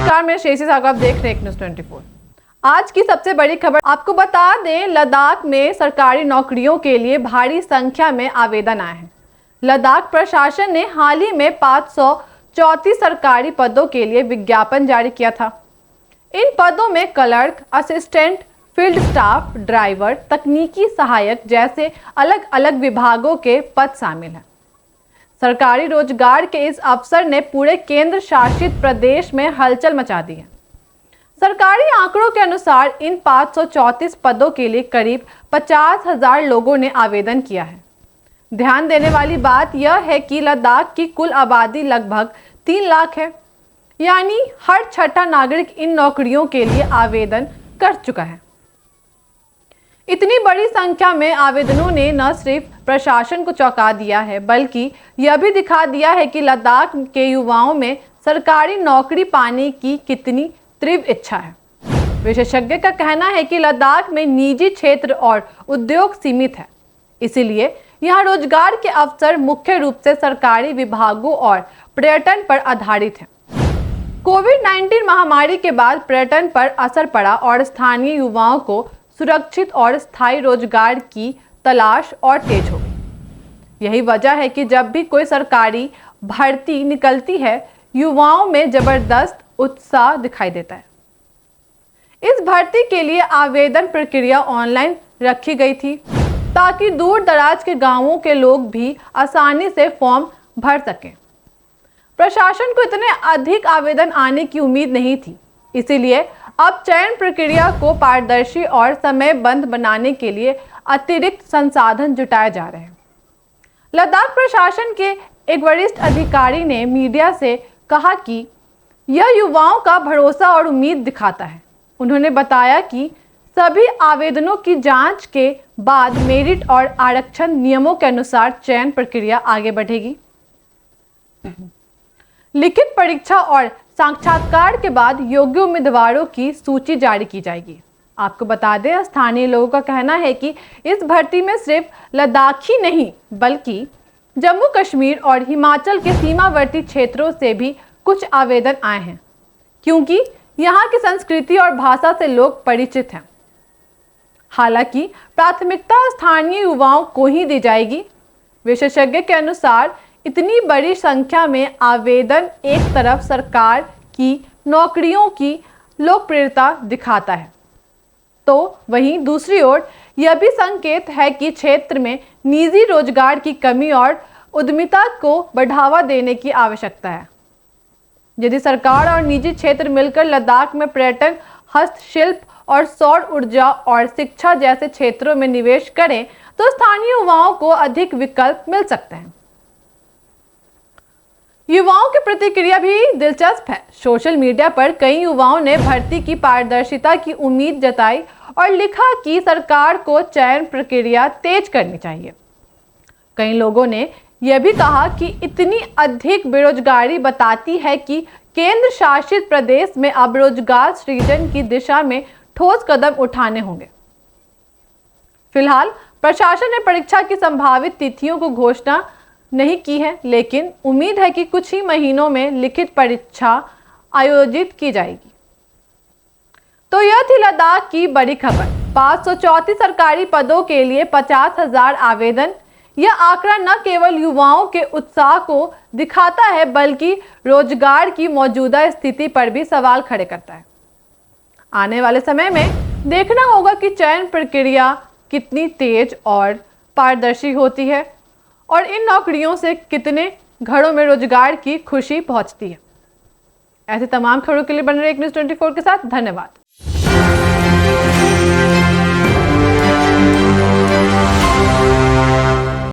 नमस्कार, मैं शेषी साहब, आप देख रहे हैं न्यूज़ 24। आज की सबसे बड़ी खबर आपको बता दें, लद्दाख में सरकारी नौकरियों के लिए भारी संख्या में आवेदन आए हैं। लद्दाख प्रशासन ने हाल ही में 534 सरकारी पदों के लिए विज्ञापन जारी किया था। इन पदों में clerk, assistant, field staff, driver, तकनीकी सहायक जैसे अलग अलग विभागों के पद शामिल हैं। सरकारी रोजगार के इस अवसर ने पूरे केंद्र शासित प्रदेश में हलचल मचा दी है। सरकारी आंकड़ों के अनुसार इन 534 पदों के लिए करीब 50,000 लोगों ने आवेदन किया है। ध्यान देने वाली बात यह है कि लद्दाख की कुल आबादी लगभग 3 लाख है, यानी हर छठा नागरिक इन नौकरियों के लिए आवेदन कर चुका है। इतनी बड़ी संख्या में आवेदनों ने न सिर्फ प्रशासन को चौंका दिया है, बल्कि यह भी दिखा दिया है कि लद्दाख के युवाओं में सरकारी नौकरी पाने की कितनी तीव्र इच्छा है। विशेषज्ञ का कहना है कि लद्दाख में निजी क्षेत्र और उद्योग सीमित है, इसीलिए यहाँ रोजगार के अवसर मुख्य रूप से सरकारी विभागों और पर्यटन पर आधारित हैं। कोविड-19 महामारी के बाद पर्यटन पर असर पड़ा और स्थानीय युवाओं को सुरक्षित और स्थायी रोजगार की तलाश और तेज हो गई। यही वजह है कि जब भी कोई सरकारी भर्ती निकलती है, युवाओं में जबरदस्त उत्साह दिखाई देता है। इस भर्ती के लिए आवेदन प्रक्रिया ऑनलाइन रखी गई थी, ताकि दूर दराज के गांवों के लोग भी आसानी से फॉर्म भर सकें। प्रशासन को इतने अधिक आवेदन आने की उम्मीद नहीं थी, इसीलिए अब चयन प्रक्रिया को पारदर्शी और समयबद्ध बनाने के लिए अतिरिक्त संसाधन जुटाए जा रहे हैं। लद्दाख प्रशासन के एक वरिष्ठ अधिकारी ने मीडिया से कहा कि यह युवाओं का भरोसा और उम्मीद दिखाता है। उन्होंने बताया कि सभी आवेदनों की जांच के बाद मेरिट और आरक्षण नियमों के अनुसार चयन प्रक्रिया आगे बढ़ेगी। लिखित परीक्षा और साक्षात्कार के बाद योग्य उम्मीदवारों की सूची जारी की जाएगी। आपको बता दें, स्थानीय लोगों का कहना है कि इस भर्ती में सिर्फ लद्दाख ही नहीं, बल्कि जम्मू कश्मीर और हिमाचल के सीमावर्ती क्षेत्रों से भी कुछ आवेदन आए हैं, क्योंकि यहाँ की संस्कृति और भाषा से लोग परिचित हैं। हालांकि प्राथमिकता स्थानीय युवाओं को ही दी जाएगी। विशेषज्ञ के अनुसार इतनी बड़ी संख्या में आवेदन एक तरफ सरकार की नौकरियों की लोकप्रियता दिखाता है, तो वहीं दूसरी ओर यह भी संकेत है कि क्षेत्र में निजी रोजगार की कमी और उद्यमिता को बढ़ावा देने की आवश्यकता है। यदि सरकार और निजी क्षेत्र मिलकर लद्दाख में पर्यटन, हस्तशिल्प और सौर ऊर्जा और शिक्षा जैसे क्षेत्रों में निवेश करें, तो स्थानीय युवाओं को अधिक विकल्प मिल सकते हैं। युवाओं की प्रतिक्रिया भी दिलचस्प है। सोशल मीडिया पर कई युवाओं ने भर्ती की पारदर्शिता की उम्मीद जताई और लिखा कि सरकार को चयन प्रक्रिया तेज करनी चाहिए। कई लोगों ने यह भी कहा कि इतनी अधिक बेरोजगारी बताती है कि केंद्र शासित प्रदेश में अब रोजगार सृजन की दिशा में ठोस कदम उठाने होंगे। फिलहाल प्रशासन ने परीक्षा की संभावित तिथियों को घोषणा नहीं की है, लेकिन उम्मीद है कि कुछ ही महीनों में लिखित परीक्षा आयोजित की जाएगी। तो यह थी लद्दाख की बड़ी खबर। 534 सरकारी पदों के लिए 50,000 आवेदन। यह आंकड़ा न केवल युवाओं के उत्साह को दिखाता है, बल्कि रोजगार की मौजूदा स्थिति पर भी सवाल खड़े करता है। आने वाले समय में देखना होगा कि चयन प्रक्रिया कितनी तेज और पारदर्शी होती है और इन नौकरियों से कितने घरों में रोजगार की खुशी पहुंचती है। ऐसे तमाम खबरों के लिए बने रहिए न्यूज़ 24 के साथ। धन्यवाद।